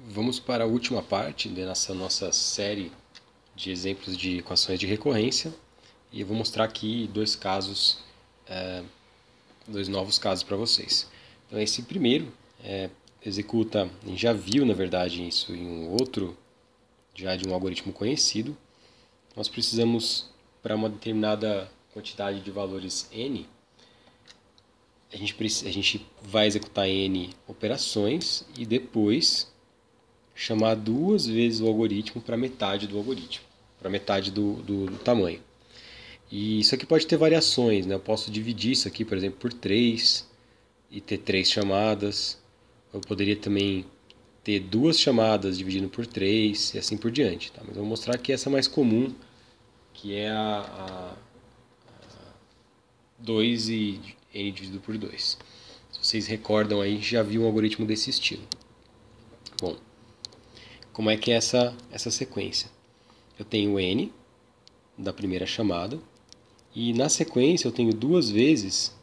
Vamos para a última parte dessa nossa série de exemplos de equações de recorrência e eu vou mostrar aqui dois novos casos para vocês. Então esse primeiro executa, a gente já viu na verdade isso em um outro, já de um algoritmo conhecido. Nós precisamos, para uma determinada quantidade de valores n, a gente vai executar n operações e depois chamar duas vezes o algoritmo para metade do algoritmo, para metade do tamanho. E isso aqui pode ter variações, né? Eu posso dividir isso aqui, por exemplo, por 3 e ter 3 chamadas. Eu poderia também ter duas chamadas dividindo por 3 e assim por diante. Tá? Mas eu vou mostrar aqui essa mais comum, que é a 2 e n dividido por 2. Se vocês recordam aí, já viu um algoritmo desse estilo. Bom, como é que é essa sequência? Eu tenho n da primeira chamada e na sequência eu tenho duas vezes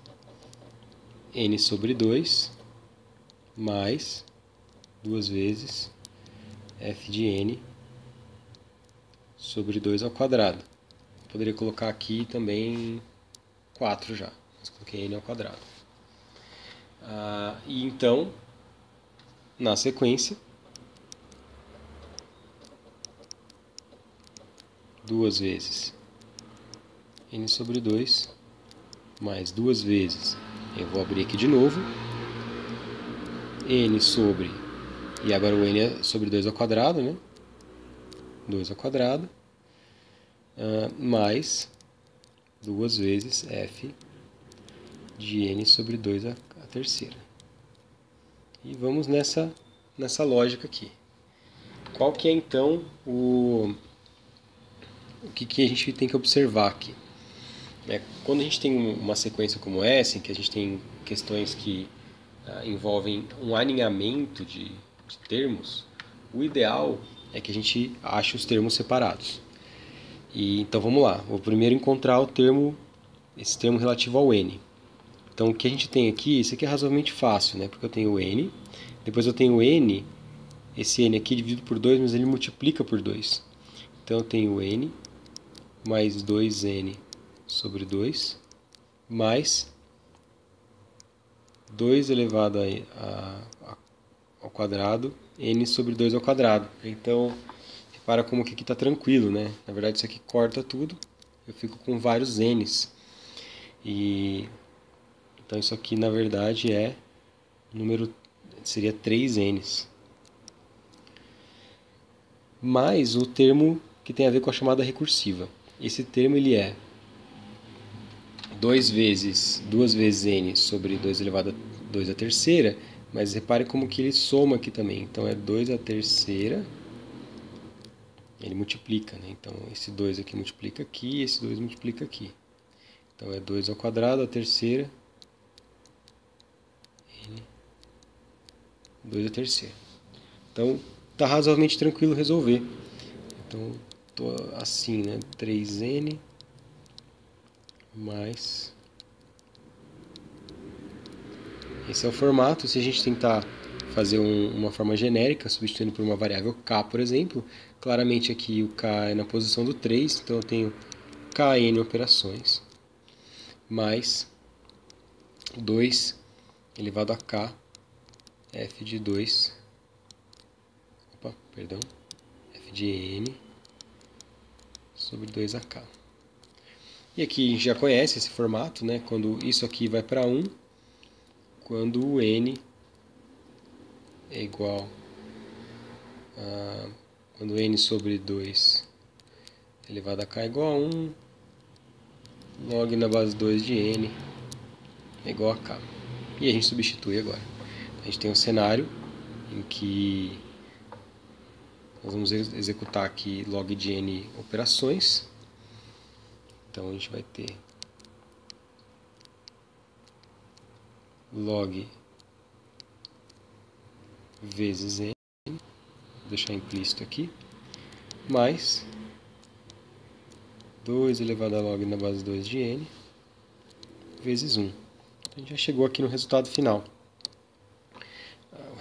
n sobre 2 mais duas vezes f de n sobre 2 ao quadrado. Poderia colocar aqui também 4 já, mas coloquei n ao quadrado. E então, na sequência, duas vezes n sobre 2 mais duas vezes, eu vou abrir aqui de novo, n sobre, e agora o n é sobre 2 ao quadrado, né? 2 ao quadrado, mais duas vezes f de n sobre 2 a terceira. E vamos nessa lógica aqui. Qual que é então o que a gente tem que observar aqui? Quando a gente tem uma sequência como essa, em que a gente tem questões que envolvem um alinhamento de termos, o ideal é que a gente ache os termos separados. Então vamos lá, vou primeiro encontrar esse termo relativo ao n. Então o que a gente tem aqui, isso aqui é razoavelmente fácil, né? Porque eu tenho n, depois eu tenho n, esse n aqui dividido por 2, mas ele multiplica por 2. Então eu tenho n mais 2n sobre 2, mais 2 elevado ao quadrado, n sobre 2 ao quadrado. Então, repara como que aqui está tranquilo, né? Na verdade, isso aqui corta tudo, eu fico com vários n's. Então, isso aqui, na verdade, seria 3 n's. Mais o termo que tem a ver com a chamada recursiva. Esse termo ele é 2 vezes n sobre 2 elevado a 2 à terceira, mas repare como que ele soma aqui também. Então é 2 à terceira, ele multiplica, né? Então esse 2 aqui multiplica aqui, esse 2 multiplica aqui. Então é 2 ao quadrado, a terceira, n, 2 à terceira. Então está razoavelmente tranquilo resolver. Então estou assim, né? 3n mais... Esse é o formato. Se a gente tentar fazer uma forma genérica, substituindo por uma variável k, por exemplo, claramente aqui o k é na posição do 3, então eu tenho kn operações, mais 2 elevado a k, f de 2, f de n sobre 2ak. E aqui a gente já conhece esse formato, né? Quando isso aqui vai para 1, quando o n é igual a... Quando n sobre 2 elevado a k é igual a 1, log na base 2 de n é igual a k. E a gente substitui agora. A gente tem um cenário em que nós vamos executar aqui log de n operações. Então a gente vai ter log vezes n, vou deixar implícito aqui, mais 2 elevado a log na base 2 de n, vezes 1. Então, a gente já chegou aqui no resultado final.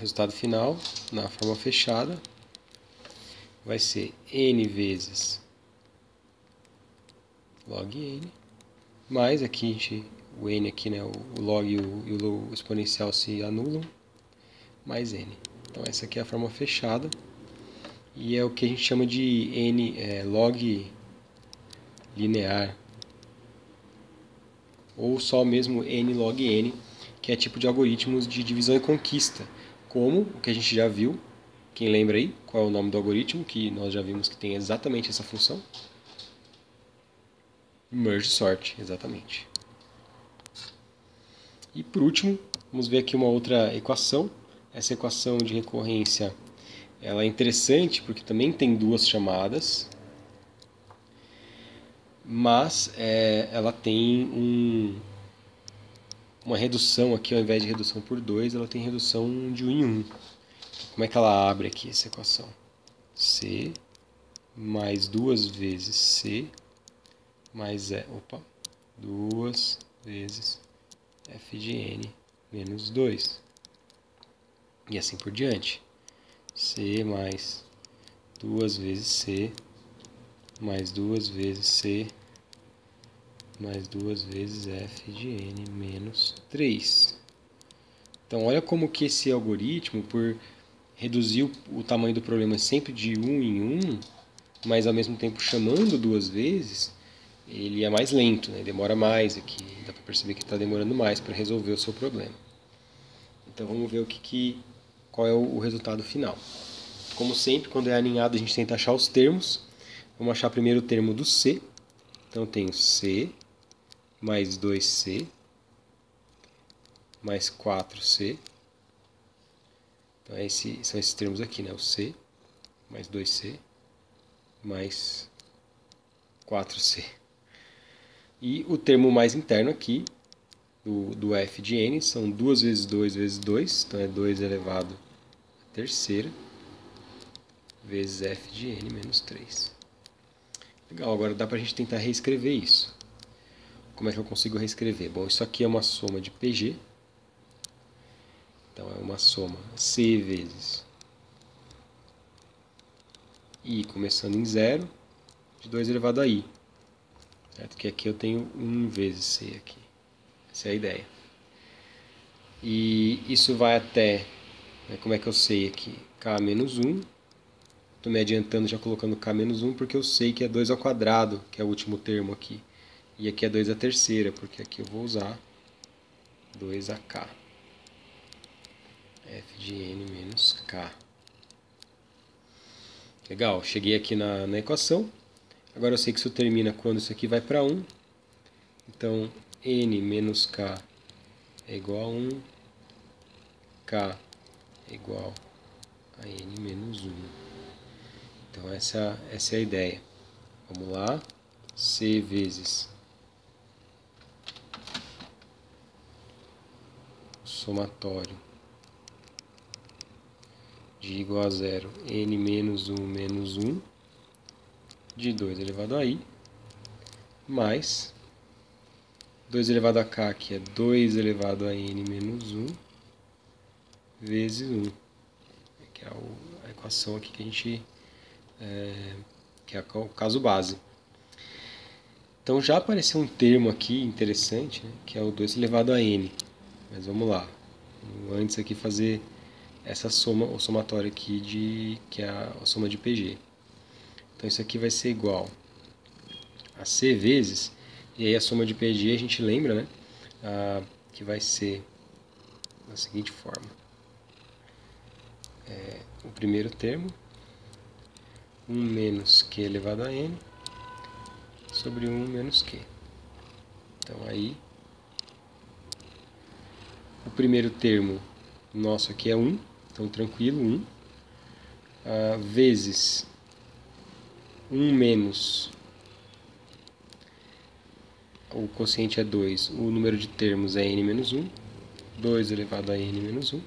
resultado final, na forma fechada, vai ser n vezes log n, mais aqui o n aqui, né, o log e o exponencial se anulam, mais n. Então essa aqui é a forma fechada, e é o que a gente chama de n log linear, ou só mesmo n log n, que é tipo de algoritmos de divisão e conquista, como o que a gente já viu. Quem lembra aí qual é o nome do algoritmo, que nós já vimos que tem exatamente essa função? Merge sort, exatamente. E por último, vamos ver aqui uma outra equação. Essa equação de recorrência, ela é interessante porque também tem duas chamadas, mas ela tem uma redução aqui, ao invés de redução por 2, ela tem redução de 1 em 1. Como é que ela abre aqui essa equação? C mais 2 vezes C mais 2 vezes f de n menos 2. E assim por diante. C mais 2 vezes C mais 2 vezes C mais 2 vezes f de n menos 3. Então olha como que esse algoritmo, por reduzir o tamanho do problema sempre de 1 em 1, mas ao mesmo tempo chamando duas vezes, ele é mais lento, né? Demora mais aqui, dá para perceber que está demorando mais para resolver o seu problema. Então vamos ver qual é o resultado final. Como sempre, quando é aninhado, a gente tenta achar os termos. Vamos achar primeiro o termo do C. Então eu tenho C mais 2C mais 4C. Então são esses termos aqui, né? O C mais 2C mais 4C. E o termo mais interno aqui, do f de n, são 2 vezes 2 vezes 2, então é 2 elevado à terceira, vezes f de n menos 3. Legal, agora dá para a gente tentar reescrever isso. Como é que eu consigo reescrever? Bom, isso aqui é uma soma de PG, então é uma soma C vezes I começando em 0, de 2 elevado a I. Certo? Que aqui eu tenho 1 vezes C aqui. Essa é a ideia. E isso vai até, como é que eu sei aqui? K menos 1. Estou me adiantando já colocando K menos 1 porque eu sei que é 2 ao quadrado, que é o último termo aqui. E aqui é 2 à terceira, porque aqui eu vou usar 2ak. F de n menos k. Legal, cheguei aqui na equação. Agora eu sei que isso termina quando isso aqui vai para 1. Então, n menos k é igual a 1. K é igual a n menos 1. Então, essa é a ideia. Vamos lá. C vezes o somatório de igual a 0, n menos 1 menos 1, de 2 elevado a i, mais 2 elevado a k, que é 2 elevado a n menos 1, vezes 1, que é a equação aqui que a gente, que é o caso base. Então já apareceu um termo aqui interessante, né, que é o 2 elevado a n, mas vamos lá, vamos antes aqui fazer essa soma, o somatório aqui, que é a soma de PG. Então isso aqui vai ser igual a C vezes, e aí a soma de PG a gente lembra, né, que vai ser da seguinte forma. O primeiro termo, 1 menos Q elevado a N, sobre 1 menos Q. Então aí, o primeiro termo nosso aqui é 1, então tranquilo, 1, vezes 1 menos, o quociente é 2, o número de termos é n menos 1, 2 elevado a n menos 1.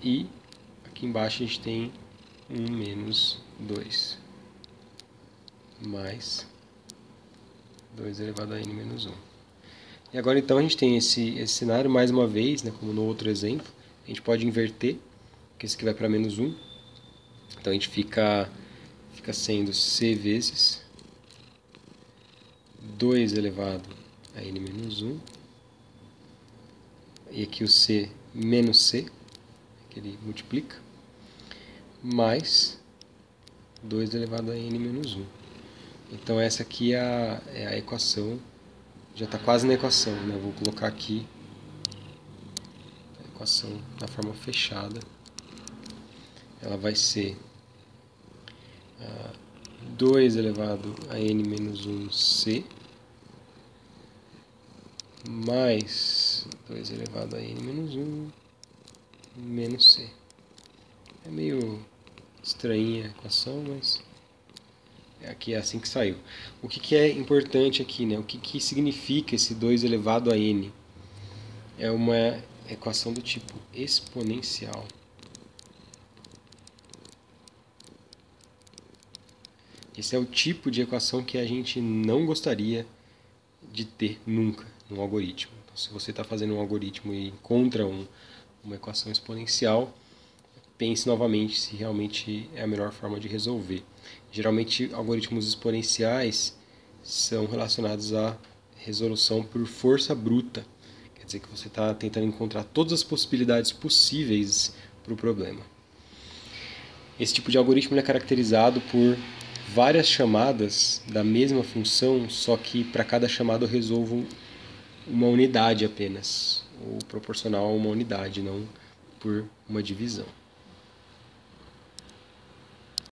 E aqui embaixo a gente tem 1 menos 2, mais 2 elevado a n menos 1. E agora então a gente tem esse cenário mais uma vez, né, como no outro exemplo. A gente pode inverter, porque esse aqui vai para menos 1. Então a gente fica sendo c vezes 2 elevado a n menos 1. E aqui o c menos c, que ele multiplica, mais 2 elevado a n menos 1. Então essa aqui é a equação, já está quase na equação, né? Vou colocar aqui a equação na forma fechada. Ela vai ser 2 elevado a n menos 1c mais 2 elevado a n menos 1 menos c. É meio estranha a equação, mas aqui é assim que saiu. O que é importante aqui, né? O que significa esse 2 elevado a n? É uma equação do tipo exponencial. Esse é o tipo de equação que a gente não gostaria de ter nunca no algoritmo. Então, se você está fazendo um algoritmo e encontra uma equação exponencial, pense novamente se realmente é a melhor forma de resolver. Geralmente, algoritmos exponenciais são relacionados à resolução por força bruta. Quer dizer que você está tentando encontrar todas as possibilidades possíveis para o problema. Esse tipo de algoritmo é caracterizado por várias chamadas da mesma função, só que para cada chamada eu resolvo uma unidade apenas, ou proporcional a uma unidade, não por uma divisão.